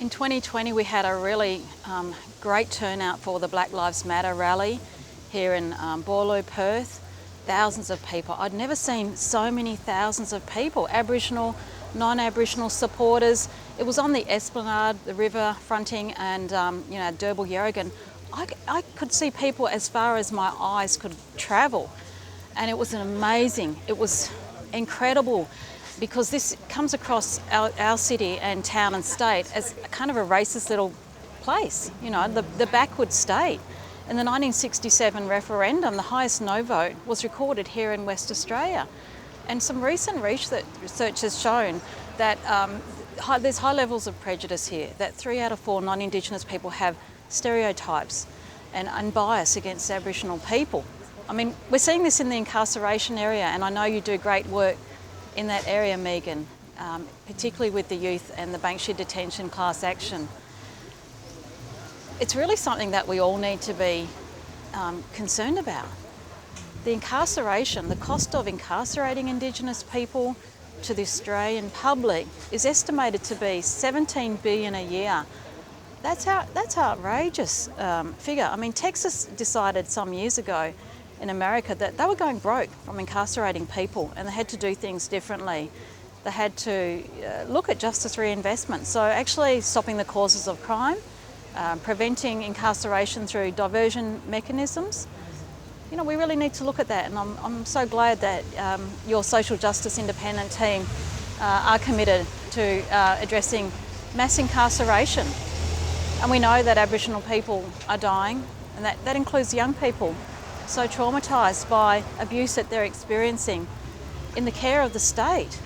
In 2020 we had a really great turnout for the Black Lives Matter rally here in Borne, Perth. Thousands of people. I'd never seen so many thousands of people, Aboriginal, non-Aboriginal supporters. It was on the Esplanade, the river fronting, and Derby Yerrigan. I could see people as far as my eyes could travel, and it was it was incredible, because this comes across our city and town and state as kind of a racist little place, the backward state. In the 1967 referendum, the highest no vote was recorded here in West Australia. And some recent research has shown that there's high levels of prejudice here, that 3 out of 4 non-Indigenous people have stereotypes and bias against Aboriginal people. I mean, we're seeing this in the incarceration area, and I know you do great work in that area, Megan, particularly with the youth and the Banksia detention class action. It's really something that we all need to be concerned about. The incarceration, the cost of incarcerating Indigenous people to the Australian public is estimated to be $17 billion a year. That's outrageous figure. I mean, Texas decided some years ago in America that they were going broke from incarcerating people, and they had to do things differently. They had to look at justice reinvestment, so actually stopping the causes of crime, preventing incarceration through diversion mechanisms. We really need to look at that, and I'm so glad that your social justice independent team are committed to addressing mass incarceration. And we know that Aboriginal people are dying, and that includes young people, so traumatised by abuse that they're experiencing in the care of the state.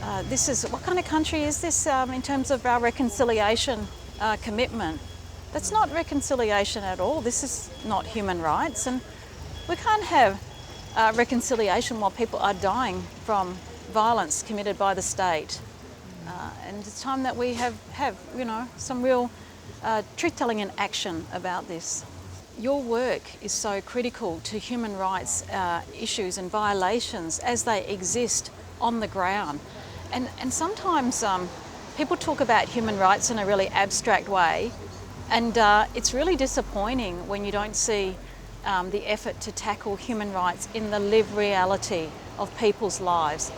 What kind of country is this in terms of our reconciliation commitment? That's not reconciliation at all. This is not human rights, and we can't have reconciliation while people are dying from violence committed by the state. And it's time that we have some real truth-telling and action about this. Your work is so critical to human rights issues and violations as they exist on the ground. And sometimes people talk about human rights in a really abstract way, and it's really disappointing when you don't see the effort to tackle human rights in the lived reality of people's lives.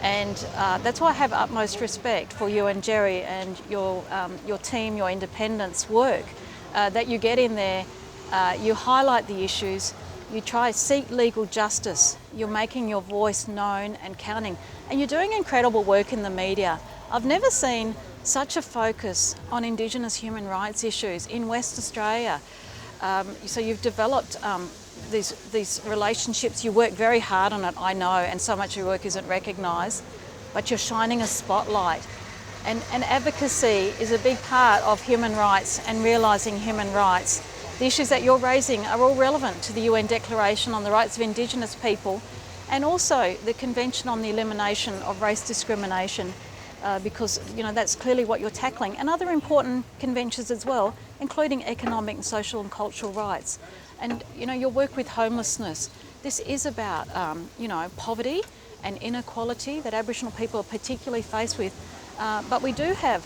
And that's why I have utmost respect for you and Gerry and your team, your independents work, that you get in there, you highlight the issues, you try to seek legal justice, you're making your voice known and counting, and you're doing incredible work in the media. I've never seen such a focus on Indigenous human rights issues in West Australia. So you've developed these relationships. You work very hard on it, I know, and so much of your work isn't recognised, but you're shining a spotlight. And advocacy is a big part of human rights and realising human rights. The issues that you're raising are all relevant to the UN Declaration on the Rights of Indigenous People, and also the Convention on the Elimination of Race Discrimination, because that's clearly what you're tackling, and other important conventions as well, including economic and social and cultural rights. And your work with homelessness, this is about poverty and inequality that Aboriginal people are particularly faced with. But we do have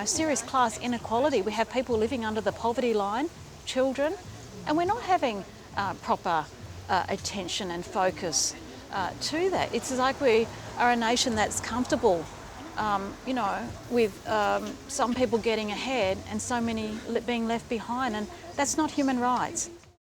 serious class inequality. We have people living under the poverty line, children, and we're not having proper attention and focus to that. It's like we are a nation that's comfortable with some people getting ahead and so many being left behind, and that's not human rights.